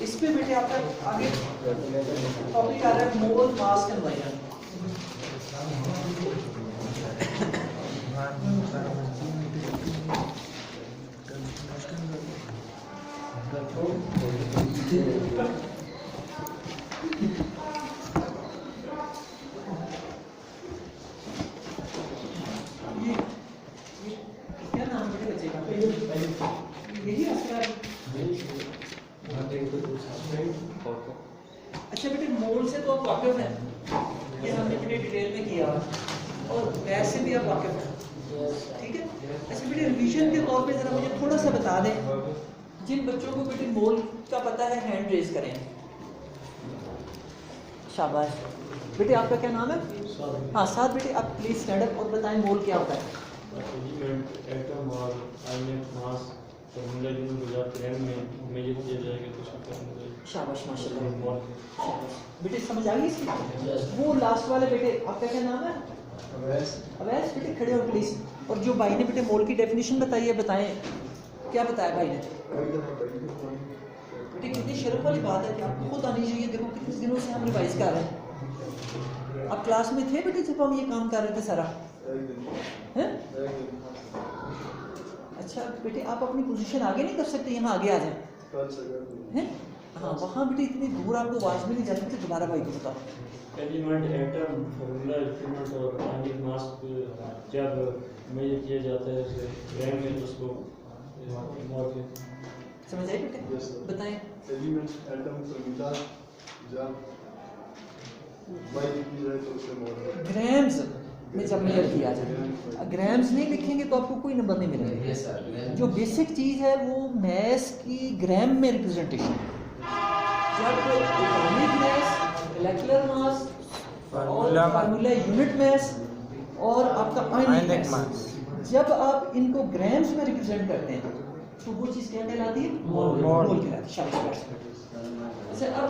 इस पे बेटे आपका आगे टॉपिक आ रहा है मोल मास कन्वर्जन। क्या नाम है बच्चे का? यही असर। अच्छा बेटे, मोल से तो आप वाकिफ हैं, ये हमने बड़ी डिटेल में किया और वैसे भी आप वाकिफ हैं, ठीक है। अच्छा बेटे, रिवीजन के तौर पे जरा मुझे थोड़ा सा बता दें, जिन बच्चों को बेटे मोल का पता है हैंड रेज करें। शाबाश बेटे, आपका क्या नाम है? हाँ साथ बेटे, आप प्लीज स्टैंड अप और बताएं मोल क्या होता है। एटम और आयनिक मास फॉर्मूला यूज हो जाते हैं में मेजर किया जाएगा तो उसका फॉर्मूला। शाबाश माशाल्लाह। शाबाश बेटे, समझ आ गई इसकी? वो लास्ट वाले बेटे, आपका क्या नाम है? अवैस बेटे, खड़े हो प्लीज। और जो भाई ने बेटे मोल की डेफिनेशन बताई है, बताएं क्या बताया भाई ने। बेटे कितनी शर्म वाली बात है कि आपको खुद आनी चाहिए। देखो कितने दिनों से हम रिवाइज कर रहे हैं। आप क्लास में थे बेटे जब हम ये काम कर रहे थे सारा? हैं? अच्छा बेटे, आप अपनी पोजीशन आगे नहीं कर सकते? यहाँ आगे आ जाए हैं। हाँ वहाँ बेटे इतनी दूर आपको आवाज भी नहीं जाती थी। दोबारा भाई को बताओ। एलिमेंट एटम फॉर्मूला एलिमेंट और आयनिक मास जब मेजर किया जाता है उसे ग्राम में उसको मोल समझ आए बेटे? बताएं। एलिमेंट एटम फॉर्मूला जब माइनस किया जाए तो उसे मोल ग्राम्स में जब मेजर किया जाए, ग्राम्स नहीं लिखेंगे तो आपको कोई नंबर नहीं मिलेगा। जो बेसिक चीज़ है वो मैथ्स की ग्राम में रिप्रेजेंटेशन। जब एटॉमिक मास, मॉलिक्यूलर मास और फार्मूला यूनिट मास और आपका आयनिक मास, जब आप इनको ग्राम्स में रिप्रेजेंट करते हैं तो वो चीज़ क्या कहलाती है? मोल कहलाती है। शाबाश। अच्छा, अब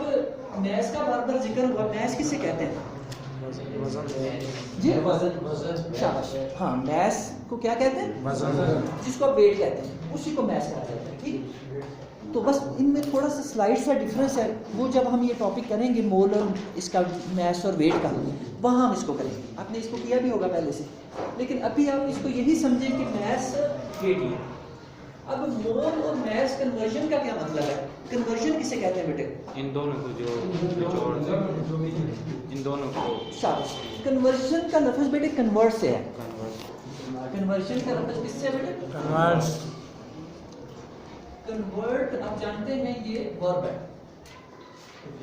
मैथ्स का बार बार जिक्र हुआ, मैथ्स किसे कहते हैं जी? शाबाश। हाँ, मैथ्स को क्या कहते हैं? जिसको आप वेट कहते हैं उसी को मैथ्स कहा जाता है, ठीक। तो बस इनमें थोड़ा सा स्लाइड सा डिफरेंस है। वो जब हम ये टॉपिक करेंगे मोल और इसका मैथ्स और वेट का, वहाँ हम इसको करेंगे। आपने इसको किया भी होगा पहले से, लेकिन अभी आप इसको यही समझें कि मैथ्स वेट ही है। अब मोल और मैथ्स कन्वर्जन का क्या मतलब है? कन्वर्जन किसे कहते हैं बेटे? इन दोनों को जो इन दोनों को। शाबाश। कन्वर्जन का लफ्ज़ बेटे कन्वर्ट से है। कन्वर्जन का लफ्ज़ किससे है बेटे? कन्वर्ट आप जानते हैं ये वर्ब है।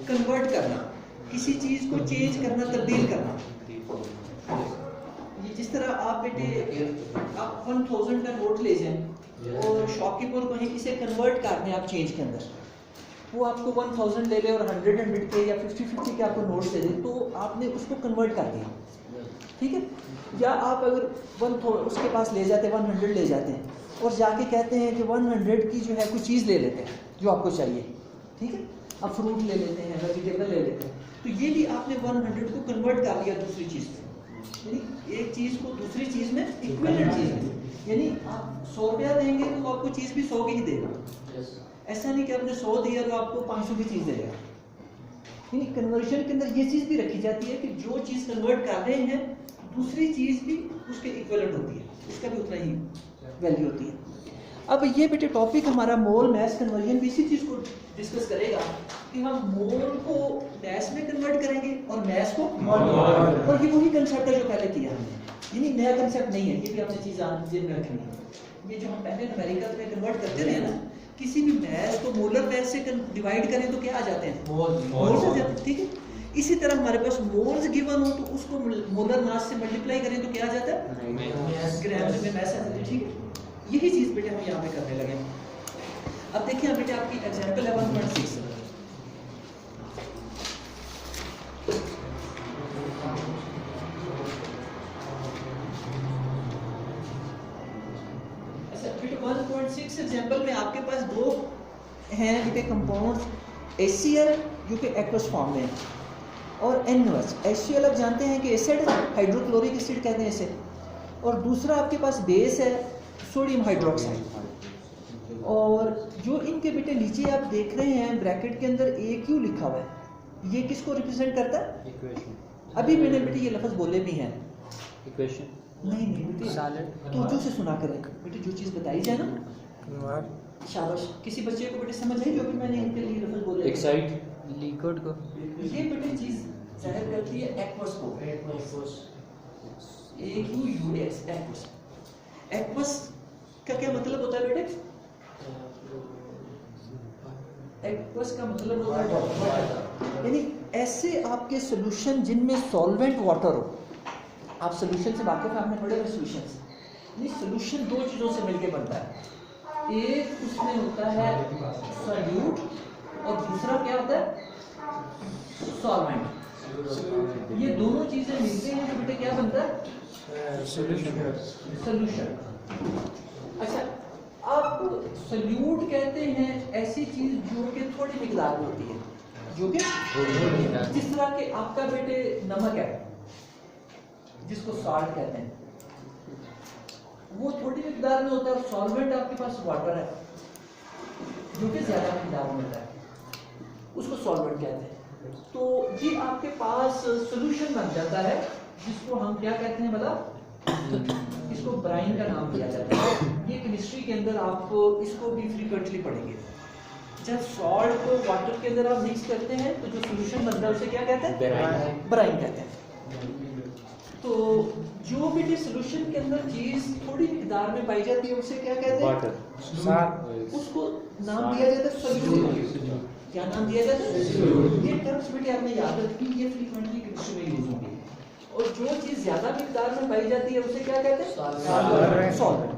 कन्वर्ट करना, किसी चीज को चेंज करना, तब्दील करना। ये जिस तरह आप बेटे आप 1000 का नोट ले जाएं और शॉपकीपर को इसे कन्वर्ट कर दें आप चेंज के अंदर, वो आपको 1000 ले ले और 100 के या 50 के आपको नोट्स दे दे, तो आपने उसको कन्वर्ट कर दिया, ठीक है। या आप अगर उसके पास ले जाते 100 ले जाते हैं और जाके कहते हैं कि 100 की जो है कोई चीज़ ले लेते हैं जो आपको चाहिए, ठीक है। आप फ्रूट ले लेते हैं, वेजिटेबल ले लेते हैं, तो ये भी आपने 100 को कन्वर्ट कर दिया दूसरी चीज़ में, यानी एक चीज़ को दूसरी चीज़ में इक्विवेलेंट चीज़ में। यानी आप 100 रुपया देंगे तो आपको चीज़ भी 100 की ही देगा। ऐसा नहीं कि आपने 100 दिया तो आपको 500 की चीज़ देगा। यानी कन्वर्जन के अंदर ये चीज़ भी रखी जाती है कि जो चीज़ कन्वर्ट कर रहे हैं दूसरी चीज़ भी उसके इक्विवेलेंट होती है, उसका भी उतना ही वैल्यू होती है। अब ये बेटे टॉपिक हमारा मोल मैथ्स कन्वर्जन भी इसी चीज़ को डिस्कस करेगा कि हम मोल को मैथ्स में कन्वर्ट करेंगे और मैथ्स को और ये वही कंसेप्ट है जो पहले किया हमने, यानी नया कंसेप्ट नहीं है। ये भी आपने चीज़ जेब में रखनी है। ये जो हम पहले न्यूमेरिकल में कन्वर्ट करते रहे ना, किसी भी मैथ्स को मोलर मैथ्स से डिवाइड करें तो क्या आ जाते हैं? मोल्स आ जाते हैं, ठीक है। इसी तरह हमारे पास मोल्स गिवन हो तो उसको मोलर मास से मल्टीप्लाई करें तो क्या आ जाता है? ग्राम्स में मैथ्स आ जाता है, ठीक है। यही चीज़ बेटे हम यहाँ पे करने लगे। अब देखिए बेटे आपकी एग्जाम्पल है 1.6। अच्छा बेटे 1.6 एग्जाम्पल में आपके पास दो हैं बेटे कंपाउंड्स, HCl जो कि एक्वस फॉर्म में है और NaOH। HCl आप जानते हैं कि एसिड, हाइड्रोक्लोरिक एसिड कहते हैं इसे, और दूसरा आपके पास बेस है सोडियम हाइड्रोक्साइड। और जो इनके बेटे नीचे आप देख रहे हैं ब्रैकेट के अंदर AQ लिखा हुआ है, ये किसको रिप्रेजेंट करता है? इक्वेशन अभी मैंने बेटे ये लफ्ज़ बोले भी हैं। इक्वेशन नहीं बेटे, तवज्जो से सुना करें बेटे, जो चीज़ बताई जाए ना, शाबाश। किसी बच्चे को बेटे समझ आई जो भी मैंने इनके लिए लफ्ज़ बोले? एक्साइट लिक्विड को ये बेटे चीज़ जाहिर करती है एक्वस को, AQUS एक्वस। एक्वस का क्या मतलब होता है बेटे? एक्वस का मतलब होता है वाटर, यानी ऐसे आपके सॉल्यूशन जिनमें सॉल्वेंट वाटर हो। आप सॉल्यूशन से वाकिफ हैं, आपने पढ़े हुए सॉल्यूशन। ये सॉल्यूशन दो चीज़ों से मिलके बनता है, एक उसमें होता है सॉल्यूट और दूसरा क्या होता है? सॉल्वेंट। ये दोनों चीज़ें मिलते हैं तो बेटे क्या बनता है? सॉल्यूशन। अच्छा, आप सॉल्यूट कहते हैं ऐसी चीज जो कि थोड़ी मिकदार में होती है, जो कि जिस तरह के आपका बेटे नमक है जिसको सॉल्ट कहते हैं, वो थोड़ी मिकदार में होता है। और सॉल्वेंट आपके पास वाटर है जो कि ज्यादा मिकदार में होता है, उसको सॉल्वेंट कहते हैं। तो ये आपके पास सॉल्यूशन बन जाता है जिसको हम क्या कहते हैं? मतलब इसको ब्राइन का नाम दिया जाता है। ये केमिस्ट्री के अंदर आप इसको भी फ्रीक्वेंटली पढ़ेंगे। जब सॉल्ट को वाटर के अंदर आप मिक्स करते हैं तो जो सॉल्यूशन बनता है उसे क्या कहते हैं? ब्राइन कहते हैं। तो जो भी सॉल्यूशन के अंदर चीज थोड़ी मिकदार में पाई जाती है उसे क्या कहते हैं? वाटर। उसको नाम दिया जाता है सॉल्यूट। क्या नाम दिया जाता है? ये टर्म्स बेटे आपने याद रखी, ये फ्रीक्वेंटली केमिस्ट्री में यूज होंगी। और जो चीज ज्यादा मिकदार में पाई जाती है उसे क्या कहते हैं? सॉल्वेंट।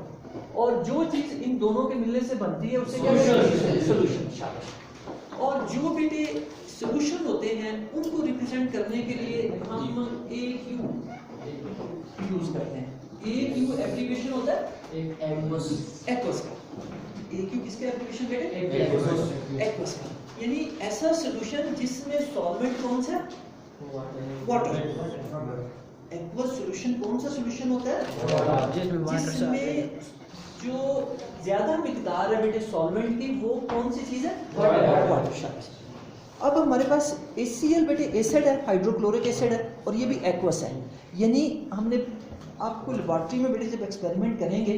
और जो चीज इन दोनों के मिलने से बनती है उसे क्या कहते हैं? सॉल्यूशन। शाबाश। और जो बेटे सॉल्यूशन होते हैं उनको रिप्रेजेंट करने के लिए हम AQ यूज करते हैं। AQ एब्रिविएशन होता है एक्वस का। AQ किसका एब्रिविएशन बेटे? एक्वस का। यानी ऐसा सॉल्यूशन जिसमें सॉल्वेंट कौन सा? वाटर। एक्वस सॉल्यूशन कौन सा सॉल्यूशन होता है? जिसमें जो ज्यादा मिकदार है बेटे सॉल्वेंट की, वो कौन सी चीज है? वाटर। अब हमारे पास HCl बेटे एसिड है, हाइड्रोक्लोरिक एसिड है, और ये भी एक्वस है। यानी हमने आपको लेबॉर्ट्री में बेटे जब एक्सपेरिमेंट करेंगे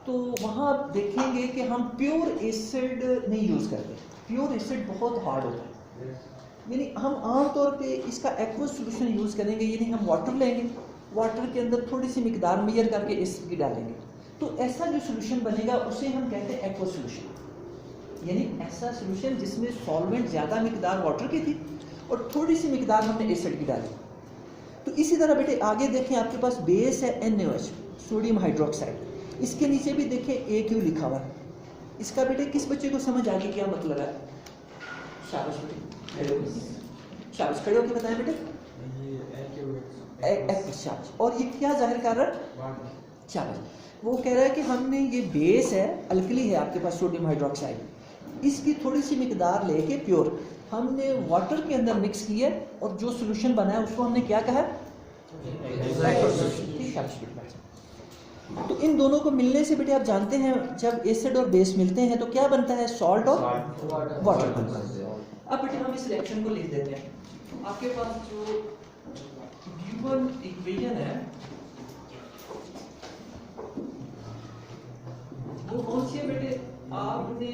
तो वहाँ आप देखेंगे कि हम प्योर एसिड नहीं यूज़ करते। प्योर एसिड बहुत हार्ड होता है, यानी हम आम तौर पे इसका एक्वस सॉल्यूशन यूज़ करेंगे। यानी हम वाटर लेंगे, वाटर के अंदर थोड़ी सी मिकदार मेजर करके एसिड की डालेंगे, तो ऐसा जो सॉल्यूशन बनेगा उसे हम कहते हैं एक्वस सॉल्यूशन। यानी ऐसा सॉल्यूशन जिसमें सॉल्वेंट ज़्यादा मिकदार वाटर की थी और थोड़ी सी मिकदार हमने एसिड की डाली। तो इसी तरह बेटे आगे देखें, आपके पास बेस है NaOH, सोडियम हाइड्रोक्साइड। इसके नीचे भी देखें AQ लिखा हुआ है। इसका बेटे किस बच्चे को समझ आ गई क्या मतलब है? शाबाश बेटे, शाबाश, खड़े होकर बताएं बेटे। शाबाश। और ये क्या जाहिर कर रहा है? शाबाश। वो कह रहा है कि हमने ये बेस है, अल्कली है आपके पास सोडियम हाइड्रोक्साइड, इसकी थोड़ी सी मिकदार लेके प्योर हमने वाटर के अंदर मिक्स किया और जो सॉल्यूशन बना है उसको हमने क्या कहा? तो इन दोनों को मिलने से बेटे आप जानते हैं जब एसिड और बेस मिलते हैं तो क्या बनता है? सॉल्ट और वाटर बनता है। अब बेटे हम इस रिएक्शन को लिख देते हैं। आपके पास जो गिवन इक्वेशन है वो कौन सी है बेटे? आपने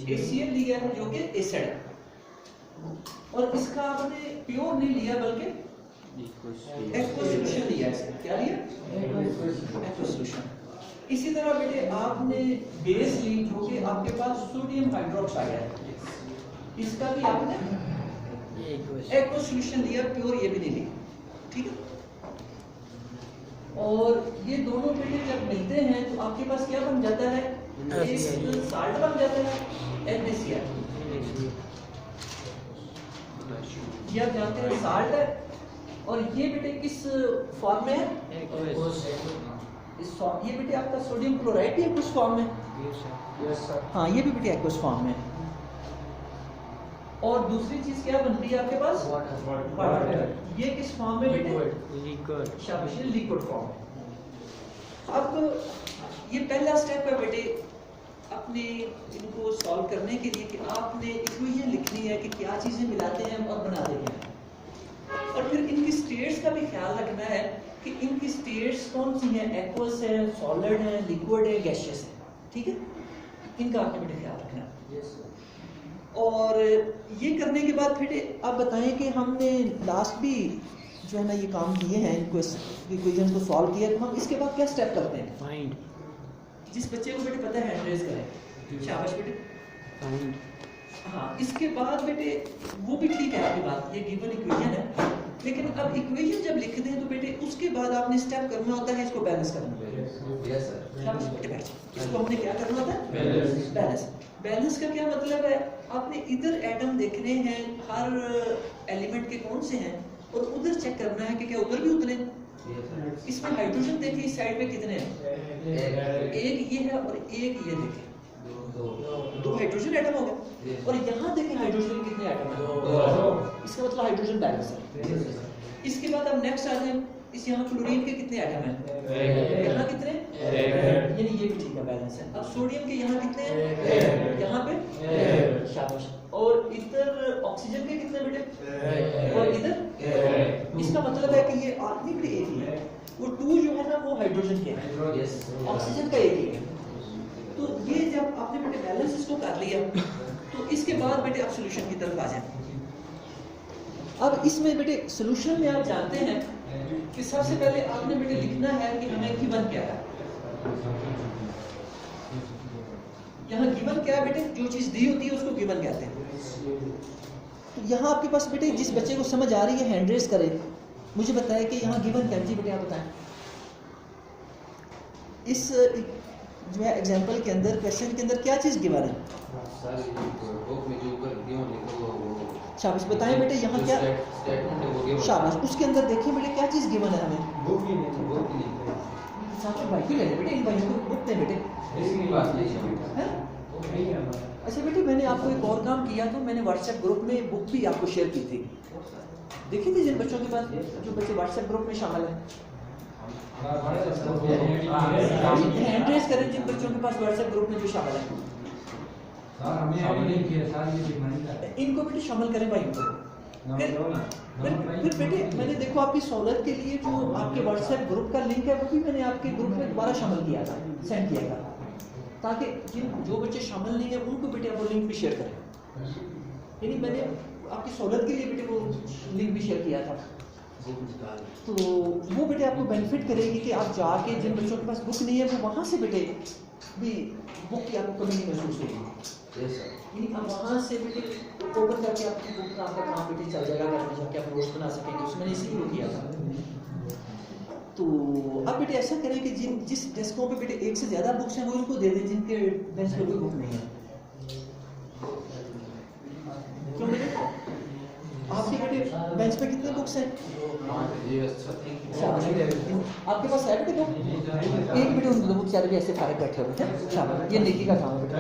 HCl लिया है जो कि एसिड है, और इसका आपने प्योर नहीं लिया बल्कि एक्वस सॉल्यूशन लिया है। क्या लिया? Aqueous solution. इसी तरह बेटे आपने बेस ली जो कि आपके पास सोडियम हाइड्रोक्साइड है, इसका भी आपने एक्वस सॉल्यूशन लिया, प्योर ये भी नहीं लिया। ठीक है। और ये दोनों बेटे जब मिलते हैं तो आपके पास क्या बन जाता है? एक साल्ट बन जाता है NaCl। ये आप जानते हैं साल्ट है, और ये बेटे किस फॉर्म में है? ये बेटे आपका सोडियम क्लोराइड भी एक्वस फॉर्म में। हाँ, ये भी बेटे एक्वस फॉर्म में। और दूसरी चीज क्या बनती है आपके पास? वाटर। ये किस फॉर्म में बेटे? लिक्विड। शाबाश, लिक्विड फॉर्म। अब ये पहला स्टेप है बेटे अपने इनको सॉल्व करने के लिए कि आपने इक्वेशन लिखनी है कि क्या चीज़ें मिलाते हैं और बना देते हैं, और फिर इनकी स्टेट्स का भी ख्याल रखना है कि इनकी स्टेट्स कौन सी हैं, एक्वस है, सॉलिड है, लिक्विड है, गैसियस है, ठीक है, इनका आपने बेटा ख्याल रखना है। और ये करने के बाद फिर आप बताएं कि हमने लास्ट भी जो है ना ये काम किए हैं, इनको इक्वेशन को सॉल्व किया, तो हम इसके बाद क्या स्टेप करते हैं? फाइंड। जिस बच्चे को बेटे पता है हैंड रेज करें, शाबाश बेटे। हाँ, इसके बाद बेटे वो भी ठीक है आपकी बात, ये गिवन इक्वेशन है, लेकिन अब इक्वेशन जब लिख दें तो बेटे उसके बाद आपने स्टेप करना होता है इसको बैलेंस करना। Yes sir. शाबाश बेटे बैठ जाओ। इसको हमने क्या करना होता है? बैलेंस। बैलेंस का क्या मतलब है? आपने इधर एटम देखने हैं हर एलिमेंट के कौन से हैं, और उधर चेक करना है कि क्या उधर भी उतरे। इसमें हाइड्रोजन देखिए इस साइड में कितने हैं, एक ये है और एक ये देखिए, दो हाइड्रोजन एटम हो गए, और यहाँ देखिए हाइड्रोजन कितने एटम हैं, इसका मतलब हाइड्रोजन बैलेंस है। इसके बाद अब नेक्स्ट आ जाए, इस यहाँ क्लोरीन के कितने एटम हैं, यहाँ कितने, यानी ये भी ठीक है बैलेंस है। अब सोडियम के यहाँ कितने हैं, यहाँ पे, शाबाश। और इधर ऑक्सीजन के कितने बेटे, और इधर, इसका मतलब है कि ये आदमी भी एक ही है, वो 2 जो है ना वो हाइड्रोजन के हैं, ऑक्सीजन का एक ही है। तो ये जब आपने बेटे बैलेंस इसको कर लिया, तो इसके बाद बेटे आप सॉल्यूशन की तरफ आ जाए। अब इसमें बेटे सॉल्यूशन में आप जानते हैं कि सबसे पहले आपने बेटे लिखना है कि हमें गिवन क्या है। यहाँ गिवन क्या है बेटे, जो चीज़ दी होती है उसको गिवन कहते हैं। तो यहाँ आपके पास बेटे जिस बच्चे को समझ आ रही है हैंड रेज करे, मुझे बताए कि यहाँ गिवन क्या है। जी बेटे आप बताएं। इस जो है एग्जाम्पल के अंदर, क्वेश्चन के अंदर क्या चीज़ गिवन है? शाबाश, बताएं बेटे यहाँ क्या शाबाश। उसके अंदर देखिए बेटे क्या चीज़ गिवन है हमें। साथ में भाई ले ले बेटे, इन भाइयों को बुक दे बेटे। अच्छा बेटे, मैंने आपको एक और काम किया, तो मैंने व्हाट्सएप ग्रुप में बुक भी आपको शेयर की थी, देखी थी जिन बच्चों के पास, जो बच्चे व्हाट्सएप ग्रुप में शामिल हैं। हैंड रेज करें जिन बच्चों के पास व्हाट्सएप ग्रुप में जो शामिल है, इनको बेटे शामिल करें भाइयों को। फिर बेटे मैंने देखो आपकी सहूलत के लिए जो आपके व्हाट्सएप ग्रुप का लिंक है वो भी मैंने आपके ग्रुप में दोबारा शामिल किया था, सेंड किया था, ताकि जो बच्चे शामिल नहीं है उनको बेटे आप वो लिंक भी शेयर करें। यानी मैंने आपकी सहूलत के लिए बेटे वो लिंक भी शेयर किया था, तो वो बेटे आपको बेनिफिट करेगी कि आप जाके जिन बच्चों के पास बुक नहीं है वो वहाँ से बेटे भी बुक की आपको कमी नहीं महसूस होगी। यानी आप वहाँ से बेटे ओपन करके आपकी बुक का आपका काम बेटे चल जाएगा, घर में जाके आप नोट्स बना सकेंगे। उसमें इसीलिए किया था। तो अब बेटे ऐसा करें कि जिस डेस्कों पे बेटे एक से ज़्यादा बुक्स हैं वो इनको दे दें जिनके बेंच पे कोई बुक नहीं है। क्यों बेटे आपके बेटे बेंच पे कितने बुक्स हैं? आपके पास है बेटे बुक? एक बेटे उनको दो, बेचारे भी ऐसे फारग बैठे हुए हैं। शाबाश, ये नेकी का काम है बेटे।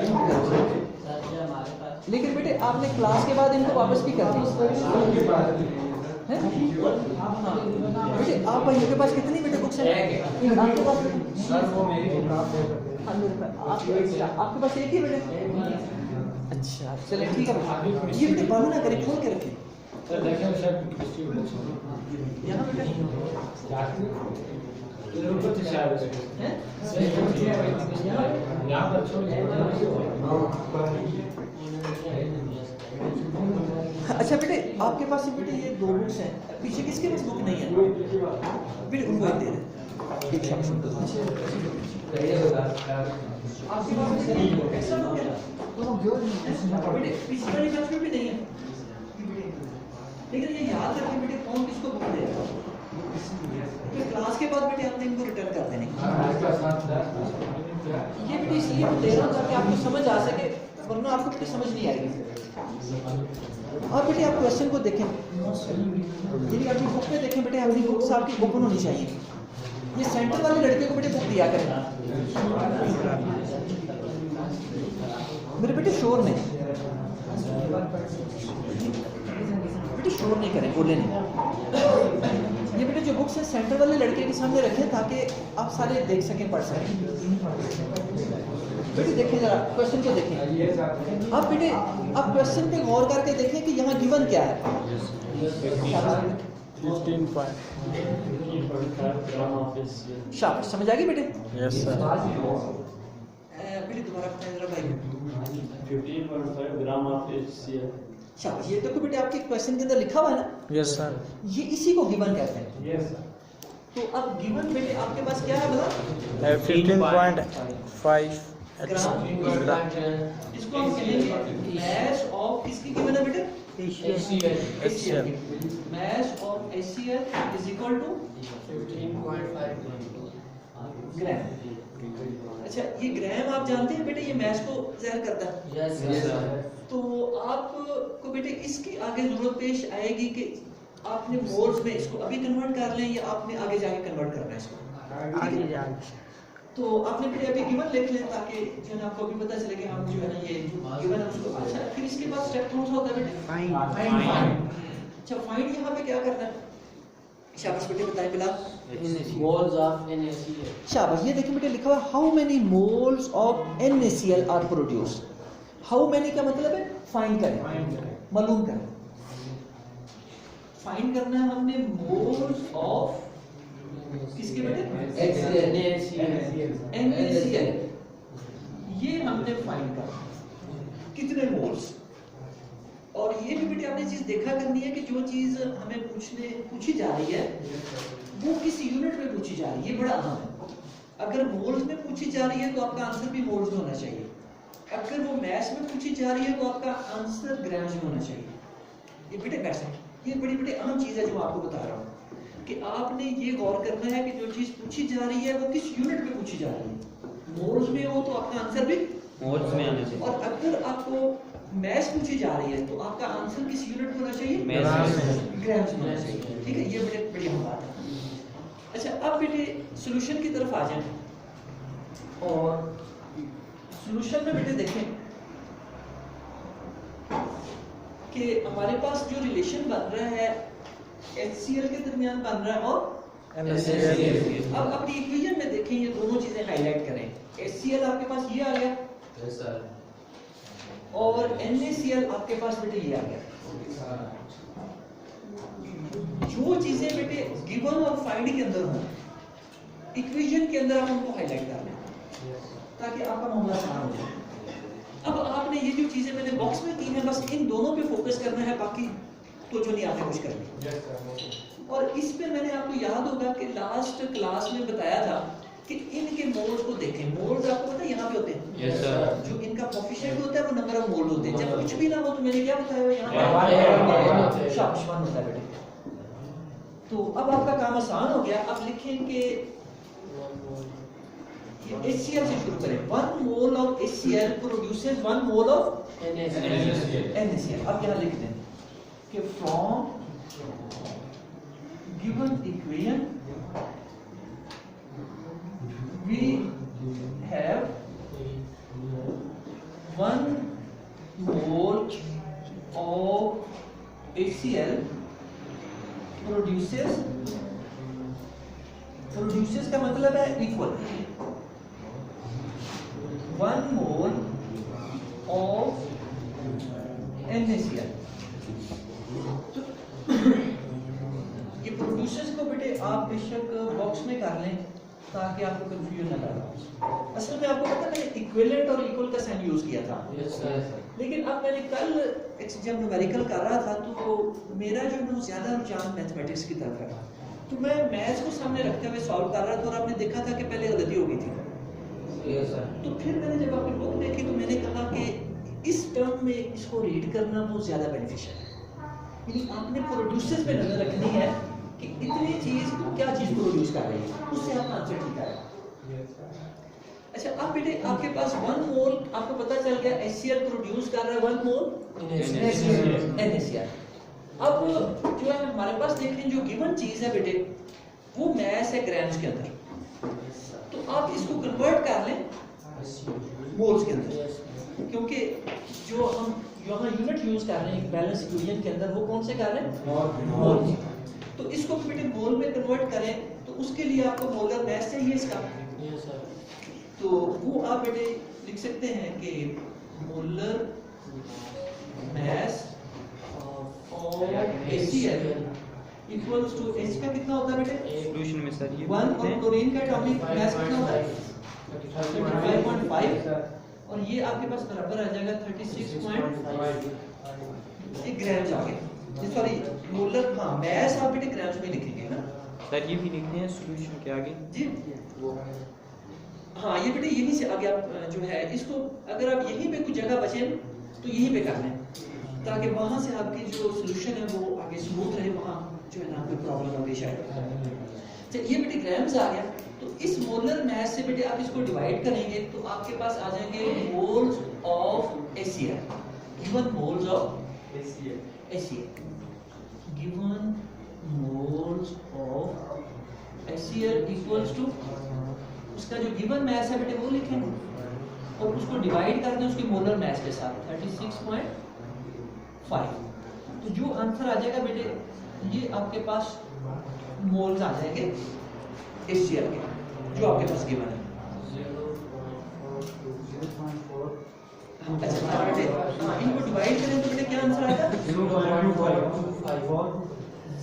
लेकिन बेटे आपने क्लास के बाद इनको वापस भी कर दी है? हाँ बेटे, आप भाइयों के पास कितनी बेटे बुक्स हैं? आपके पास आपके पास एक ही बेटे? अच्छा चलिए ठीक है। ये बेटे बंद ना करें, खोल के रखें यहाँ बेटे। अच्छा बेटे आपके पास बेटे ये 2 बुक्स हैं, पीछे किसके पास बुक नहीं है बेटे? उनको दे दें एक शब्द। आपके पास एक्स्ट्रा बुक है बेटे? पीछे वाली क्लास में भी नहीं है, लेकिन ये याद रखें बेटे कौन किसको बुक देगा। फिर क्लास के बाद बेटे आपने इनको रिटर्न कर देने। ये बेटे इसलिए मैं दे रहा हूँ ताकि आपको समझ आ सके, वरना आपको बेटे समझ नहीं आएगी। और बेटे आप क्वेश्चन को देखें, यदि आपकी बुक में देखें बेटे, अपनी बुक से आपकी ओपन होनी चाहिए। ये सेंटर वाले लड़के को बेटे बुक दिया करें। मेरे बेटे शोर नहीं बेटे, शोर नहीं करें, बोले नहीं। ये बेटे जो बुक्स है सेंटर वाले लड़के के सामने रखें ताकि आप सारे देख सकें, पढ़ सकें। बेटे देखें जरा क्वेश्चन को देखें। अब बेटे आप क्वेश्चन पे गौर करके देखें कि यहाँ गिवन क्या है। 15.5 ग्राम ऑफ HCl। शाबाश, समझ आ गई बेटे? Yes sir. बेटे दोबारा बताएं जरा भाई। 15.5 ग्राम ऑफ HCl। शाबाश, ये देखो बेटे आपके क्वेश्चन के अंदर लिखा हुआ है ना, यस सर। ये इसी को गिवन कहते हैं। Yes sir. तो अब गिवन बेटे आपके पास क्या है बोला? 15.5 ग्राम। इसको हम कहेंगे mass of किसकी गिवन है बेटे? HCl। mass of HCl is equal to 15.5 ग्राम। अच्छा, ये ग्राम आप जानते हैं बेटे, ये mass को ज़ाहिर करता है। Yes sir. तो आपको बेटे इसकी आगे जरूरत पेश आएगी कि आपने मोल्स में इसको अभी कन्वर्ट कर लें या आपने आगे जाके कन्वर्ट करना है इसको। आगे जाके। तो आपने बेटे अभी गिवन लिख लें ताकि जो है ना आपको अभी पता चले कि हम जो है ना ये गिवन है उसको। अच्छा, फिर इसके बाद स्टेप कौन सा होता है बेटे? फाइंड। अच्छा, फाइंड यहाँ पे क्या करना है? शाबाश बेटे बताएं बिलाल। Moles of NaCl। शाबाश, ये देखिए बेटे लिखा हुआ how many moles of NaCl are produced. How many का मतलब है फाइंड करें, मालूम करें। फाइंड करना है हमने मोल्स ऑफ किसके बेटे? NaCl। ये हमने फाइंड करना कितने मोल्स। और ये भी बेटे आपने चीज देखा करनी है कि जो चीज हमें पूछी जा रही है वो किस यूनिट में पूछी जा रही है, ये बड़ा अहम है। अगर मोल्स में पूछी जा रही है तो आपका आंसर भी मोल्स में होना चाहिए। अगर वो मैस में पूछी जा रही है तो आपका आंसर ग्राम्स में होना चाहिए। ये बेटे कैसे, ये बड़ी बड़ी अहम चीज है जो आपको बता रहा हूँ कि आपने ये गौर करना है कि जो चीज पूछी जा रही है वो किस यूनिट में पूछी जा रही है। मोल्स में हो तो आपका आंसर भी मोल्स में आना चाहिए। और अगर आपको मैस पूछी जा रही है तो आपका आंसर किस यूनिट में होना चाहिए? ग्राम्स में होना चाहिए। ठीक है, ये बड़ी बड़ी अहम बात है। अच्छा, अब बेटे सॉल्यूशन की तरफ आ जाएं और सॉल्यूशन में बेटे देखें कि हमारे पास जो रिलेशन बन रहा है HCl के दरमियान बन रहा है और NaCl। अब अपनी इक्वेशन में देखें, ये दोनों चीजें हाईलाइट करें। HCl आपके पास ये आ गया यस सर। और NaCl आपके पास बेटे ये आ गया। जो चीजें बेटे गिवन और फाइंड के अंदर हो, इक्वेशन के अंदर आप उनको हाईलाइट कर लें ताकि आपका मामला आसान हो जाए। अब आपने ये जो चीजें मैंने बॉक्स में की हैं बस इन दोनों पे फोकस करना है, बाकी तो जो नहीं आपने कुछ करनी। और इस पे मैंने आपको याद होगा कि लास्ट क्लास में बताया था कि इनके मोल्स को देखें। मोल्स आपको पता है यहाँ पे होते हैं। Yes sir. जो इनका कोफिशिएंट होता है वो नंबर ऑफ मोल होते हैं। जब कुछ भी ना हो तो मैंने क्या बताया यहाँ शाबाश होता है बेटे। तो अब आपका काम आसान हो गया। अब लिखें कि HCl से शुरू करें। 1 mole of HCl produces 1 mole of NaCl। अब यहाँ लिख दें कि from given equation we have 1 mole of HCl produces का मतलब है इक्वल 1 mole of NaCl। तो ये प्रोड्यूसर्स को बेटे आप बेशक बॉक्स में कर लें ताकि आपको कंफ्यूजन ना हो। असल में आपको पता है मैंने इक्विवेलेंट और इक्वल का साइन यूज किया था। Yes sir. लेकिन अब मैंने कल जब न्यूमेरिकल कर रहा था तो मेरा जो है ज्यादा रुझान मैथमेटिक्स की तरफ रहा, तो मैं मैथ्स को सामने रखते हुए सॉल्व कर रहा था और आपने देखा था कि पहले गलती हो गई थी। Yes sir. तो फिर मैंने जब अपनी बुक देखी तो मैंने कहा कि इस टर्म में इसको रीड करना वो ज्यादा बेनिफिशियल है। यानी आपने प्रोड्यूसर्स पे नजर रखनी है कि इतनी चीज क्या चीज प्रोड्यूस कर रही है, उससे आपका आंसर ठीक आएगा। अच्छा, अब बेटे आपके पास 1 मोल आपको पता चल गया HCl प्रोड्यूस कर रहा है 1 मोल NaCl। अब जो है हमारे पास देखें जो गिवन चीज है बेटे वो मैस है ग्राम्स के अंदर, तो आप इसको कन्वर्ट कर लें मोल्स के अंदर, क्योंकि जो हम यहाँ यूनिट यूज कर रहे हैं बैलेंस इक्वेशन के अंदर वो कौन से कर रहे हैं मोल। तो इसको बेटे मोल में कन्वर्ट करें तो उसके लिए आपको मोलर मैस चाहिए इसका। Yes sir. तो वो आप बेटे लिख सकते हैं कि molar mass of HCl equals to H का कितना होता है बेटे? सॉल्यूशन में सर ये 1 और क्लोरीन का एटॉमिक मास कितना होता है? 35.5 और ये आपके पास बराबर आ जाएगा 36.5 ग्राम्स आ गया। सॉरी मोलर, हाँ मास आप बेटे ग्राम्स में लिखेंगे ना सर, ये भी लिखते हैं सॉल्यूशन के आगे जी। हाँ ये बेटे यहीं से आगे आप जो है इसको अगर आप यहीं पे कुछ जगह बचे तो यहीं पे कर लें ताकि वहां से आपकी जो सोल्यूशन है वो आगे स्मूथ रहे, वहां जो है ना कोई प्रॉब्लम होगी शायद। तो ये बेटे ग्राम्स आ गया, तो इस मोलर मास से बेटे आप इसको डिवाइड करेंगे तो आपके पास आ जाएंगे moles of HCl। Given moles of HCl, given moles of HCl equals to उसका जो गिवन मास है बेटे वो लिखेंगे और उसको डिवाइड कर दें उसके मोलर मास के साथ 36.5। तो जो आंसर आ जाएगा बेटे ये आपके पास मोल्स आ जाएंगे HCl के जो आपके पास गिवन है। अच्छा बेटे हाँ इनको डिवाइड करें तो बेटे क्या आंसर आएगा?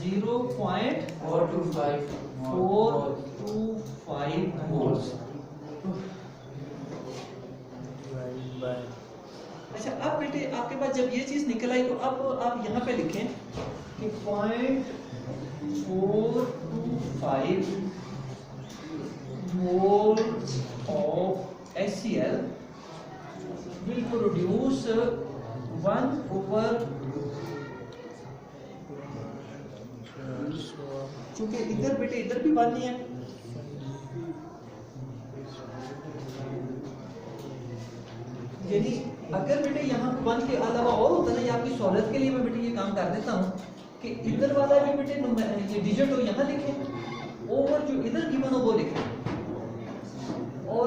0.425 मोल्स। अच्छा अब बेटे आपके पास जब ये चीज निकल आई तो अब आप यहाँ पे लिखें कि 0.425 moles of HCl will produce 1 over, चूंकि इधर बेटे इधर भी 1 नहीं है यानी अगर बेटे यहाँ 1 के अलावा और होता ना, ये आपकी सहूलत के लिए मैं बेटे ये काम कर देता हूँ कि इधर वाला भी बेटे ये डिजिट हो यहाँ लिखें और जो इधर गिवन हो वो लिखें और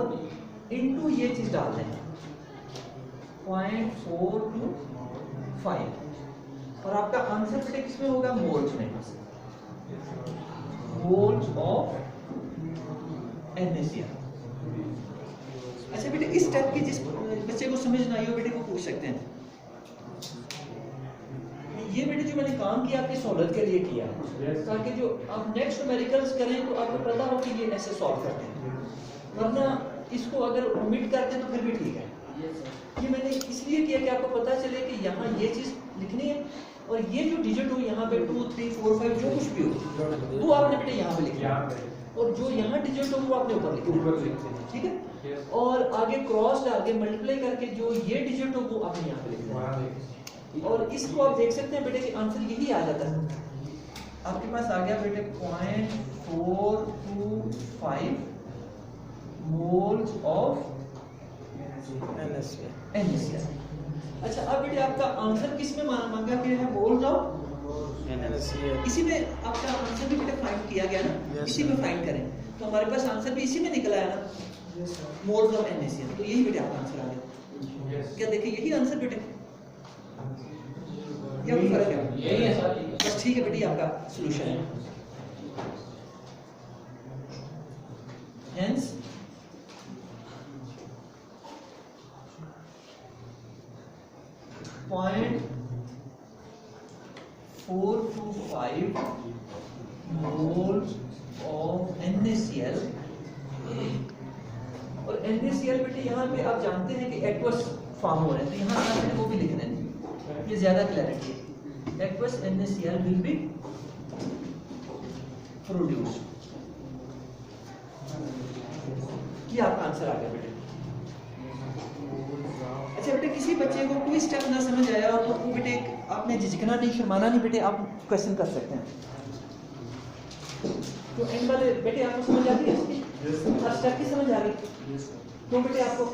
इनटू ये चीज डाल दें 0.425 और आपका आंसर बेटे किसमें होगा? मोल्स में, मोल्स ऑफ NaCl। अच्छा बेटे इस टाइप की जिस बच्चे को समझ ना आई हो बेटे को पूछ सकते हैं। ये बेटे जो मैंने काम किया आपकी सहूलत के लिए किया ताकि जो आप नेक्स्ट न्यूमेरिकल्स करें तो आपको पता हो कि ये ऐसे सॉल्व करते हैं, वरना इसको अगर ओमिट करते हैं तो फिर भी ठीक है। ये मैंने इसलिए किया कि आपको पता चले कि यहाँ ये चीज लिखनी है और ये जो डिजिट हो यहाँ पे 2 3 4 5 जो कुछ भी हो वो आपने बेटे यहाँ पे लिखना है और जो यहाँ डिजिट हो वो आपने ऊपर लिखना है, ठीक है। और आगे क्रॉस डाल के मल्टीप्लाई करके जो ये डिजिट हो वो आपने यहाँ पे लिखना है और इसको आप देख सकते हैं बेटे कि आंसर यही आ जाता है। आपके पास आ गया बेटे 0.425 मोल्स ऑफ NaCl। अच्छा अब बेटे आपका आंसर किस में मांगा गया है? Moles of NaCl। इसी में आपका आंसर भी बेटे फाइंड किया गया ना, इसी में फाइंड करें तो हमारे पास आंसर भी इसी में निकल आया ना, मोल्स ऑफ NaCl। तो यही बेटे आपका आंसर आ गया। क्या देखिए यही आंसर बेटे, क्या फर्क है? यही है सर। बस ठीक है बेटे आपका सॉल्यूशन है। Hence 0.425 moles of NaCl और NaCl बेटे यहाँ पे आप जानते हैं कि एक्वस फॉर्म हो रहे हैं तो यहाँ आपने वो भी लिखना है, ये ज्यादा क्लैरिटी है। Aqueous NaCl will be produced। ये आपका आंसर आ गया बेटे। अच्छा बेटे किसी बच्चे को कोई स्टेप ना समझ आया तो वो बेटे आपने झिझकना नहीं, शर्माना नहीं बेटे, आप क्वेश्चन कर सकते हैं। तो एंड वाले बेटे आपको समझ आ गई इसकी हर स्टेप की समझ आ गई? तो बेटे आपको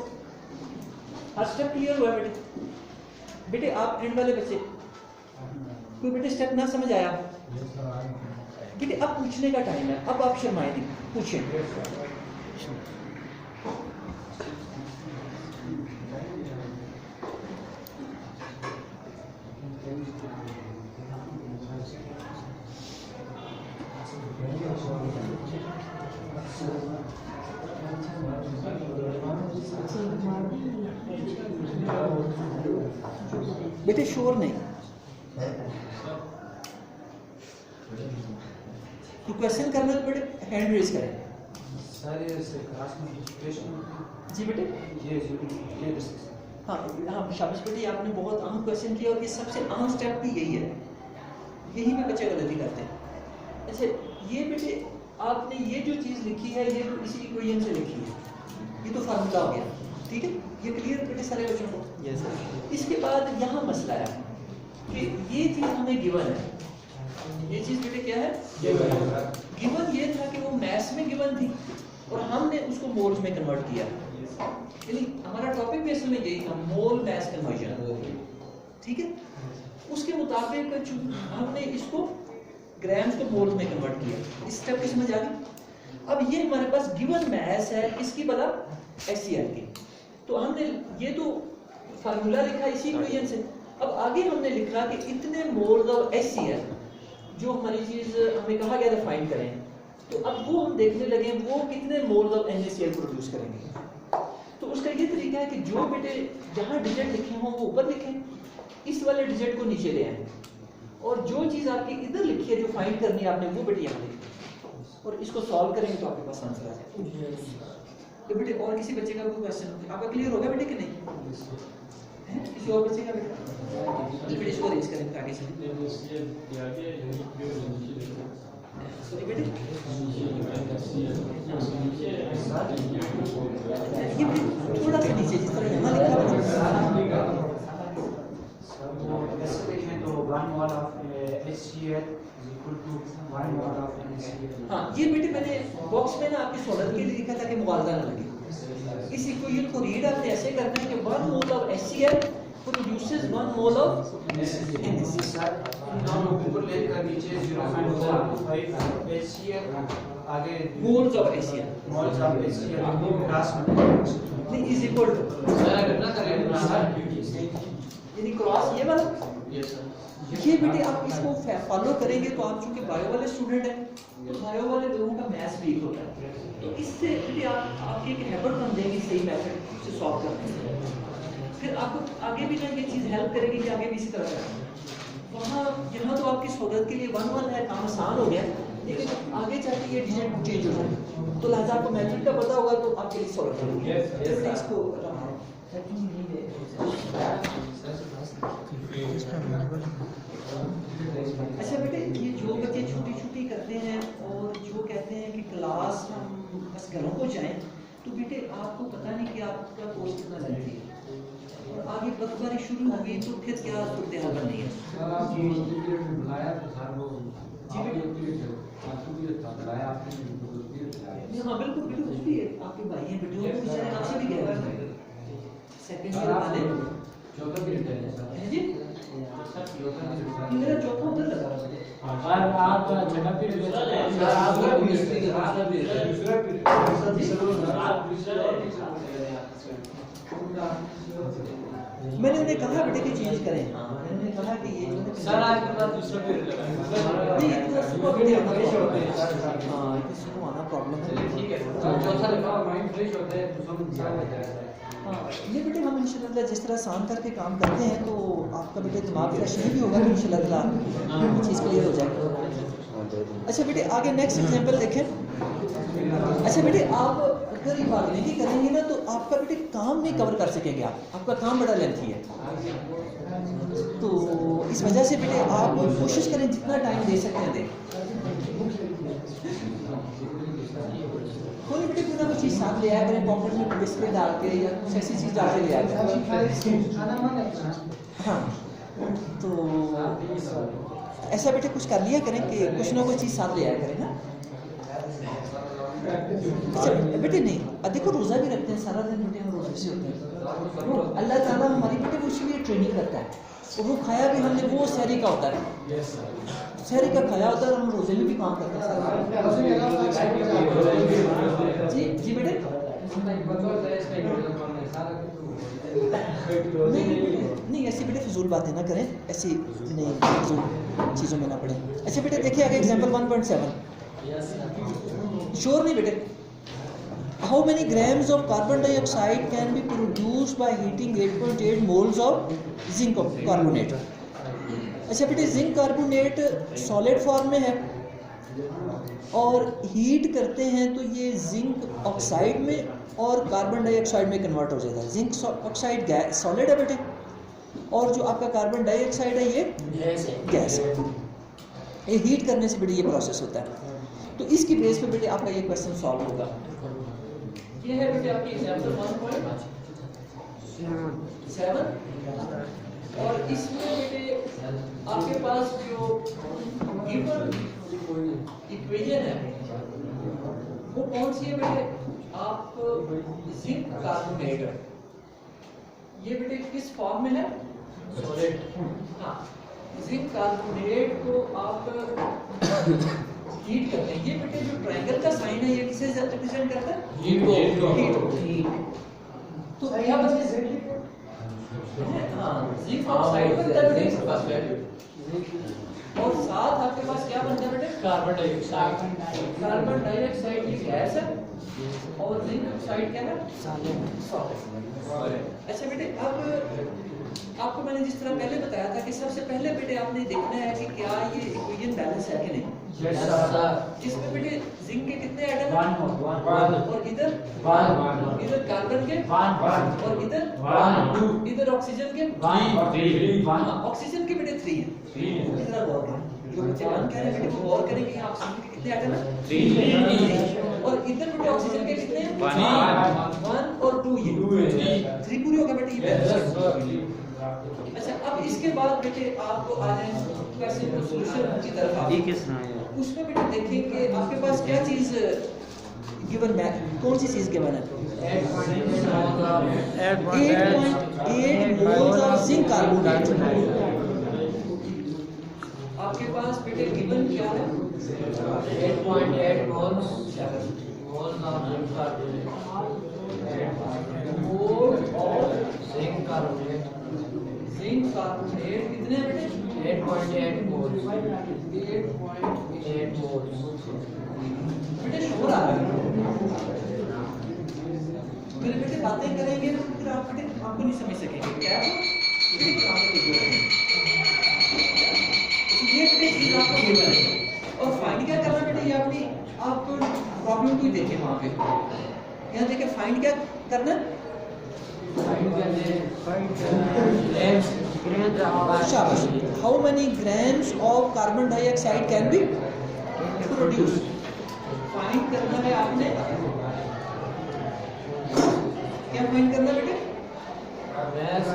हर स्टेप क्लियर हुआ बेटे? बेटे आप एंड वाले बच्चे कोई बेटे स्टेप ना समझ आया बेटे अब पूछने का टाइम है, अब आप शर्माए नहीं, पूछें। बेटे शोर नहीं, तो क्वेश्चन करना तो बेटे हैंड रेज करें। जी बेटे हाँ हाँ शाबाश बेटे, आपने बहुत अहम क्वेश्चन किया और ये सबसे अहम स्टेप भी यही है, यही पे बच्चे गलती करते हैं। अच्छा ये बेटे आपने ये जो चीज़ लिखी है ये तो इसी इक्वेशन से लिखी है, ये तो फार्मूला हो गया, ठीक है, ये क्लियर बेटे सारे बच्चों को? Yes sir. इसके बाद यहाँ मसला है कि ये चीज़ हमें गिवन है, ये चीज़ बेटे क्या है गिवन, ये था कि वो मैथ्स में गिवन थी और हमने उसको मोल्स में कन्वर्ट किया, यानी हमारा टॉपिक भी असल में यही था, मोल मैथ कन्वर्जन, ठीक है। उसके मुताबिक हमने इसको ग्राम्स को मोल्स में कन्वर्ट किया, इस स्टेप की समझ आ गई। अब ये हमारे पास गिवन मैथ्स है, इसकी बता HCl की, तो हमने ये तो फार्मूला लिखा इसी इक्वेशन से। अब आगे हमने लिखा कि इतने मोल्स ऑफ HCl जो हमारी चीज़ हमें कहा गया था फाइंड करें, तो अब वो हम देखने लगे वो कितने मोल्स ऑफ NaCl प्रोड्यूस करेंगे। तो उसका ये तरीका है कि जो बेटे जहाँ डिजिट लिखे हों वो ऊपर लिखें, इस वाले डिजिट को नीचे ले आए, और जो चीज़ आपकी इधर लिखी है जो फाइंड करनी है आपने वो बेटे यहाँ लिखें, और इसको सॉल्व करेंगे तो आपके पास आंसर आ जाएगा। तो बेटे और किसी बच्चे का कोई क्वेश्चन आपका क्लियर होगा बेटे कि नहीं है? किसी और बच्चे का बेटा बेटे इसको रेज करें आगे से। सॉरी बेटे ये थोड़ा सा नीचे जिस तरह यहाँ लिखा हुआ ऐसे देखें तो 1 mol of HCl is equal to 1 mol of NaCl। हाँ ये बेटे मैंने बॉक्स में ना आपकी सहूलत के लिए लिखा था कि मुगालता ना लगे। इस इक्वेशन को रीड आपने ऐसे करना है कि 1 mol of HCl produces 1 mol of NaCl। हम ऊपर लेकर नीचे 0.425 HCl आगे moles of HCl moles of HCl cross नहीं इज इक्वल टू सारा घटना करें यानी क्रॉस ये वाला यस सर। ये बेटे आप इसको फॉलो करेंगे तो आप चूंकि बायो वाले स्टूडेंट हैं तो बायो वाले लोगों का मैथ्स वीक होता है, तो इससे बेटे आपकी एक हैबिट बन जाएगी सही मेथड से सॉल्व करने से, फिर आपको आगे भी ना ये चीज़ हेल्प करेगी कि आगे भी इसी तरह करें। वहाँ यहाँ तो आपकी सहूलत के लिए 1 है, काम आसान हो गया, लेकिन आगे जाके ये डिजिट चेंज हो जाए तो लिहाजा आपको मेथड का पता होगा तो आपके लिए सहूलत होगी। इसको अच्छा बेटे ये जो बच्चे छुट्टी करते हैं और जो कहते हैं कि क्लास हम बस घरों को जाएं, तो बेटे आपको पता नहीं कि आपका कोर्स कितना लेंथी है और आगे बर्फबारी शुरू हो गई तो फिर क्या सूरत हाल बननी है। हाँ बिल्कुल बिल्कुल कुछ भी आपके भाई हैं बेटे वो बेचारे आपसे भी कह रहे हैं सेकंड ईयर वाले हैं जी मेरा चौथा उधर लगा रहा है। आप छठा पीरियड मैंने उन्हें कहा बेटे कि चेंज करें, मैंने कहा कि ये सर आज के बाद दूसरा पीरियड लगा नहीं इतना सुबह बेटे हमेशा होते हैं। हाँ इतना सुबह आना प्रॉब्लम है। ठीक है चौथा लगा माइंड फ्रेश होता है तो सब हाँ ये बेटे हम इंशाल्लाह जिस तरह आसान करके काम करते हैं तो आपका बेटे दिमाग फ्रेश नहीं भी होगा तो इंशाल्लाह चीज़ क्लियर हो जाएगी। अच्छा बेटे आगे नेक्स्ट एग्जांपल देखें। अच्छा बेटे आप अगर ये बात नहीं करेंगे ना तो आपका बेटे काम नहीं कवर कर सकेंगे, आपका काम बड़ा लेंथी है, तो इस वजह से बेटे आप कोशिश करें जितना टाइम दे सकते हैं दें। कोई बेटे कोई ना कोई चीज़ साथ ले आया करें, पॉकेट में बिस्किट डाल के या कुछ ऐसी चीज़ डाल के ले आया करें। हाँ तो ऐसा बेटे कुछ कर लिया करें कि कुछ ना कुछ चीज़ साथ ले आया करें ना। अच्छा बेटे नहीं देखो रोज़ा भी रखते हैं सारा दिन बेटे हम रोज़े से होते हैं, अल्लाह ताला हमारी बेटे वो इसलिए ट्रेनिंग करता है और वो खाया भी हमने वो सहरी का होता है, सहरी का खाया होता है और हम रोज़े में भी काम करते हैं जी जी बेटे नहीं ऐसी बेटे फजूल बातें ना करें, ऐसी नहीं फजूल चीज़ों में ना पड़े। अच्छा बेटे देखिए आगे एग्जांपल 1.7 श्योर नहीं बेटे How many grams of carbon dioxide can be produced by heating 8.8 moles of zinc carbonate? अच्छा बेटे, जिंक कार्बोनेट सॉलिड फॉर्म में है और हीट करते हैं तो ये जिंक ऑक्साइड में और कार्बन डाइऑक्साइड में कन्वर्ट हो जाता है। जिंक ऑक्साइड गैस सॉलिड है बेटे, और जो आपका कार्बन डाइऑक्साइड है ये गैस है। ये हीट करने से बेटे ये प्रोसेस होता है। तो इसकी बेस पे बेटे आपका ये क्वेश्चन सॉल्व होगा। ये है बेटे आपकी एग्जांपल 1.7 और इसमें बेटे आपके पास जो गिवन इक्वेशन है वो कौन सी है बेटे? आप जिंक कार्बोनेट, ये बेटे किस फॉर्म में है? सॉलिड। हाँ, जिंक कार्बोनेट को आप हीट करते हैं। ये बेटे जो ट्रायंगल का साइन है ये किसे रिप्रेजेंट करता है? हीट। तो क्या बचे? हाँ, जिंक ऑक्साइड बनता है बेटे इसके पास वैल्यू, और साथ आपके पास क्या बनता है बेटे? Carbon dioxide. कार्बन डाइऑक्साइड की गैस है और जिंक ऑक्साइड क्या है? सॉलिड। अच्छा बेटे, अब आपको मैंने जिस तरह पहले बताया था कि सबसे पहले बेटे आपने देखना है कि क्या ये इक्वेशन बैलेंस है कि नहीं। Yes, sir. इसमें बेटे जिंक के कितने एटम हैं? One. और इधर इधर कार्बन के और इधर ऑक्सीजन के ऑक्सीजन के बेटे 3 हैं। इधर गौर करें, जो बच्चे वन कह रहे हैं बेटे वो गौर करें कि ऑक्सीजन के कितने एटम हैं? 3। और इधर बेटे ऑक्सीजन के कितने हैं? 1 और 2। ये 3 पूरे हो गए बेटे, ये बैलेंस। अच्छा, अब इसके बाद बेटे आपको आ जाए क्वेश्चन को सॉल्यूशन की तरफ आप उसमें बेटे देखें कि आपके पास क्या चीज गिवन है, कौन सी चीज गिवन है? 8.8 मोल्स ऑफ जिंक कार्बोनेट। आपके पास बेटे गिवन क्या है? 8.8 moles of zinc carbonate। Mole of Zinc carbonate zinc carbonate कितने हैं बेटे? 8.8 moles। 8.8 moles। बेटे शोर आ रहा है। मेरे बेटे बातें करेंगे तो फिर आप बेटे आपको नहीं समझ सकेंगे क्या है? बेटे कहाँ पे जोड़ है? ये बेटे चीज आपको गिवन है और फाइंड क्या करना बेटे? ये अपनी आप प्रॉब्लम को ही देखें वहाँ पे, यहाँ देखें फाइंड क्या करना? शाबाश। How many grams of carbon dioxide can be produce? Find करना है आपने। क्या फाइंड करना बेटे? ग्राम्स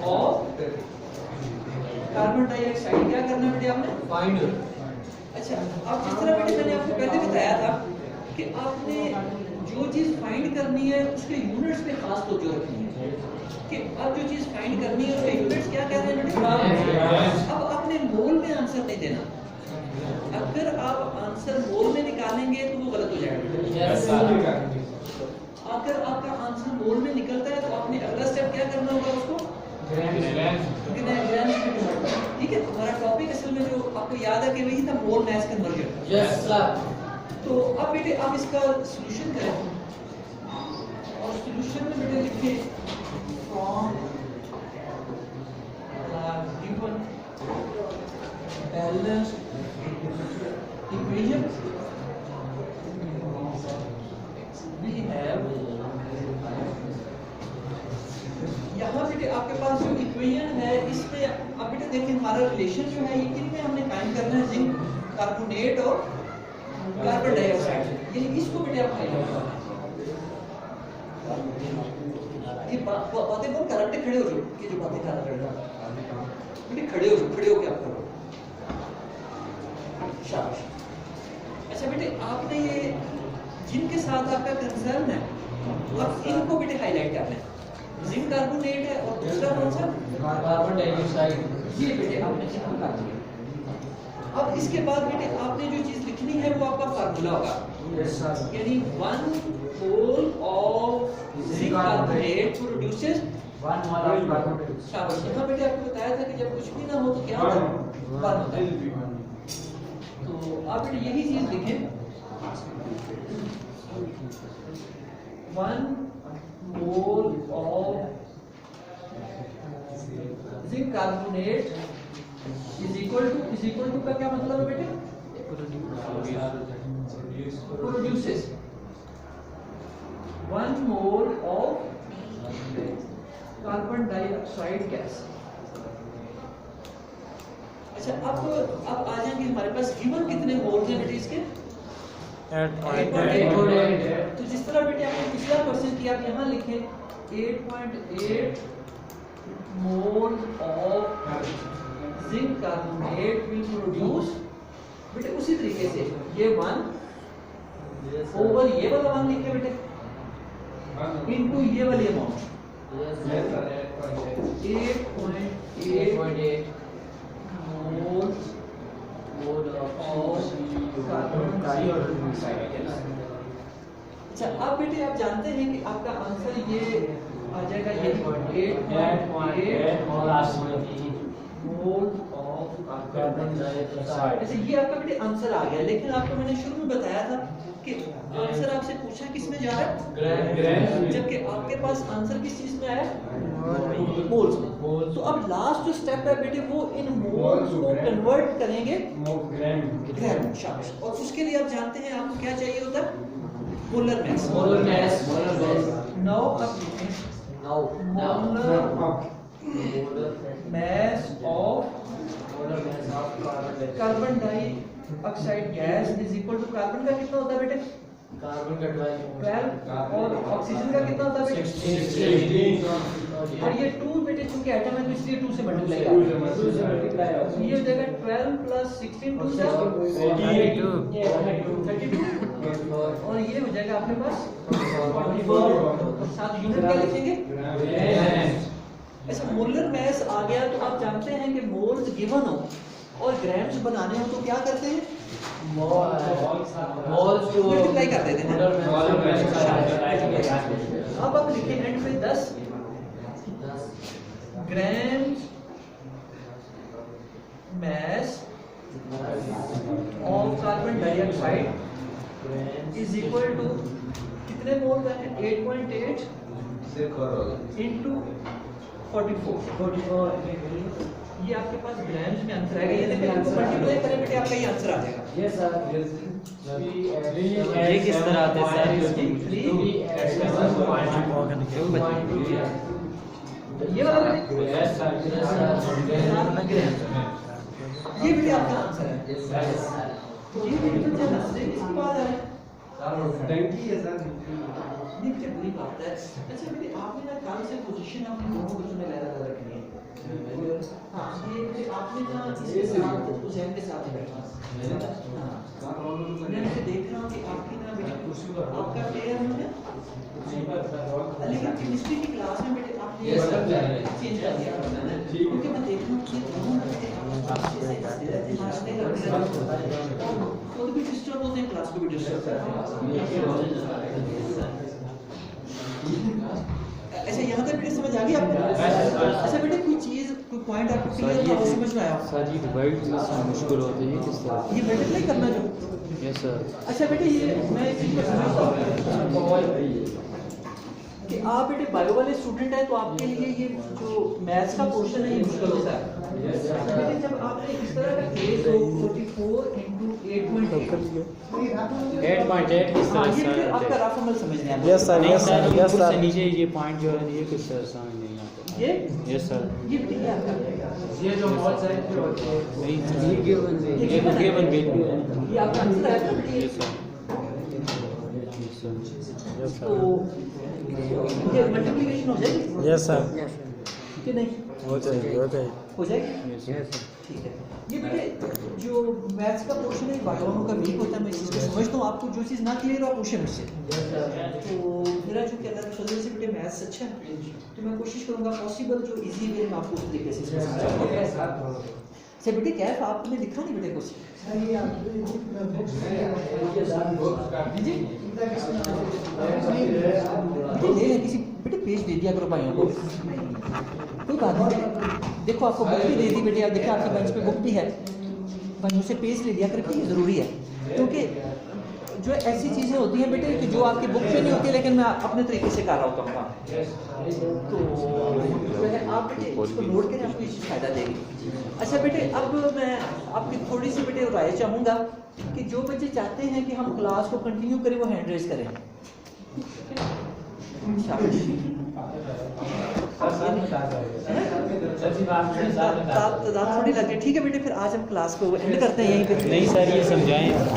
ऑफ कार्बन डाइऑक्साइड क्या करना बेटे आपने? Find। अच्छा, अब जिस तरह बेटे मैंने आपको पहले बताया था कि आपने जो चीज फाइंड करनी है उसके यूनिट्स पे खास तवज्जो रखनी है कि अब जो चीज फाइंड करनी है उसके यूनिट्स क्या कह रहे हैं बेटे? अब आपने मोल में आंसर नहीं देना। अगर आप आंसर मोल में निकालेंगे तो वो गलत हो जाएगा। अगर आपका आंसर मोल में निकलता है तो आपने अगला स्टेप क्या करना होगा? उसको ठीक है। हमारा टॉपिक असल में जो आपको याद है कि वही था मोल मैस कन्वर्जन। Yes sir। तो अब बेटे आप इसका सॉल्यूशन करें और सॉल्यूशन में बेटे लिखें from given balance equation we have. यहाँ बेटे आपके पास जो इक्वेशन है इसमें अब बेटे देखिए हमारा रिलेशन जो है ये किन में हमने कायम करना है? जिंक कार्बोनेट और कार्बन डाइऑक्साइड, यानी इसको बेटे आप हाईलाइट करना है। ये बातें कौन कर रहा है? खड़े हो जाओ, ये जो बातें कर रहा है बेटे खड़े हो जाओ, खड़े होके आप करो। शाबाश। अच्छा बेटे आपने ये जिनके साथ आपका कंसर्न है अब इनको बेटे हाईलाइट करना है। जिंक कार्बोनेट है और दूसरा कौन सा? Carbon dioxide. ये बेटे आपने चिन्ह कर दिया। अब इसके बाद बेटे आपने जो चीज लिखनी है वो आपका फार्मूला होगा। यानी 1 mole of zinc carbonate produces 1 mole of carbonate. शाबाश। यहाँ बेटे आपको बताया था कि जब कुछ भी ना हो तो क्या होता है? 1 होता है। आप बेटे यही चीज लिखें 1 mole of zinc carbonate is equal to का क्या मतलब है बेटे? Produces 1 mole of carbon dioxide gas. अच्छा, अब आ जाएंगे हमारे पास गिवन कितने मोल थे बेटे इसके? 8.8। तो जिस तरह बेटे आपने पिछला क्वेश्चन किया, आप यहाँ लिखें 8.8 मोल of zinc carbonate will produce. बेटे उसी तरीके से ये 1 ओवर ये वाला 1 लिखे बेटे इनटू ये वाली amount 8.8 mole of carbon dioxide. अच्छा, अब बेटे आप जानते हैं कि आपका आंसर ये आ जाएगा, ये 8.8 मोल ऑफ कार्बन डाइऑक्साइड। अच्छा, ये आपका बेटे आंसर आ गया, लेकिन आपको मैंने शुरू में बताया था कि आंसर आपसे पूछा किस में जा रहा है? ग्राम। जबकि आपके पास आंसर किस चीज में आया? मोल्स में। तो अब लास्ट जो स्टेप है बेटे वो इन मोल्स को कन्वर्ट करेंगे ग्राम। शाबाश। और उसके लिए आप जानते हैं आपको क्या चाहिए होता है? Molar mass. नाउ आप लिखें molar mass of carbon dioxide gas is equal to carbon का कितना होता है बेटे? कार्बन का 12 और ऑक्सीजन का कितना होता है बेटे? 16। और ये 2 बेटे चूंकि एटम है तो इसलिए 2 से मल्टीप्लाई करेंगे। ये हो जाएगा 12 प्लस 16 2 से 32 और ये हो जाएगा आपके पास 44। साथ यूनिट क्या लिखेंगे? ऐसा मोलर मैस आ गया तो आप जानते हैं कि मोल्स गिवन हो और ग्राम्स बनाने हो तो क्या करते हैं? मोल्स को मल्टीप्लाई कर देते हैं। अब आप लिखें एंड पे 10 grams mass of carbon dioxide is equal to कितने मोल का है? 8.8 इंटू 44। ये आपके पास ग्राम्स में आंसर आएगा। ये देखिए आपको मल्टीप्लाई करें बेटे आपका ये आंसर आ जाएगा। Yes sir. ये किस तरह आते हैं सर? ये वाला बेटे? Yes sir. ये बेटे आपका आंसर है। ये बेटे तो क्या इसके बाद है? नहीं बेटे बुरी बात है। अच्छा बेटे आपने ना कल से पोजीशन अपनी दोनों बच्चों में लगा रखनी है। हाँ, ये आपने ना इसके साथ हुसैन के साथ बैठना। हाँ, मैं देख रहा हूँ कि आपकी ना बेटे आपका पेयर है लेकिन केमिस्ट्री की क्लास में बेटे आपने चेंज कर दिया क्योंकि मैं देख रहा हूँ कि दोनों बेटे खुद भी डिस्टर्ब होते हैं, क्लास को भी डिस्टर्ब करते हैं। अच्छा, यहाँ तक बेटे समझ आ गई आपको? अच्छा बेटे कोई चीज़ कोई पॉइंट आपको क्लियर हुआ, समझ में आया? सर ये डिवाइड मुश्किल होती है किस तरह? ये मल्टीप्लाई करना जो। Yes sir. अच्छा बेटे ये मैं इस चीज़ को समझता हूँ कि आप बेटे बायो वाले स्टूडेंट हैं तो आपके लिए ये जो मैथ्स का पोर्शन है ये मुश्किल होता है। लेकिन जब आपने इस तरह का केस हो 44 इंटू 8.8 किस हाँ, तरह ये सर? फिर आपका रफ अमल समझने आता है। Yes sir. नहीं सर, ऊपर से नीचे ये पॉइंट जो है ये किस तरह समझ नहीं आता? ये यस सर। ये बेटे क्या आपका? ये जो मोल्स है नहीं ये गिवन वैल्यू है। ये आपका आंसर है ना बेटे? Yes sir. यस तो ये मल्टीप्लिकेशन हो जाएगी यस सर। कि नहीं? हो जाएगी हो जाएगी। Yes sir. ठीक है। ये बेटे जो मैथ्स का पोर्शन है बायोनों का वीक होता है, मैं इस चीज़ को समझता हूँ। आपको जो चीज़ ना क्लियर हो आप पूछे मुझसे। तो मेरा जो क्या है फजल से बेटे मैथ्स अच्छा है तो मैं कोशिश करूँगा पॉसिबल जो इजी वे में आपको उस तरीके से समझाऊँ। अच्छा बेटे कैफ आपने लिखा नहीं बेटे कुछ? जी बेटे ले लें किसी बेटे पेज दे दिया करो भाइयों को, कोई बात नहीं। देखो आपको बुक भी दे दी बेटे, आप देखिए आपकी बेंच पे बुक भी है। भाइयों से पेज ले लिया करके, ये ज़रूरी है, क्योंकि जो ऐसी चीज़ें होती हैं बेटे कि जो आपकी बुक पे नहीं होती, लेकिन मैं अपने तरीके से कर रहा होता हूँ काम। तो जो है आप बेटे इसको नोट करें, आपको ये चीज़ फ़ायदा देगी। अच्छा बेटे, अब मैं आपकी थोड़ी सी बेटे राय चाहूँगा कि जो बच्चे चाहते हैं कि हम क्लास को कंटिन्यू करें, वो हैंड रेज करें। तादाद थोड़ी लगे, ठीक है बेटे, फिर आज हम क्लास को एंड करते हैं यहीं पे। नहीं सर, ये समझाएं।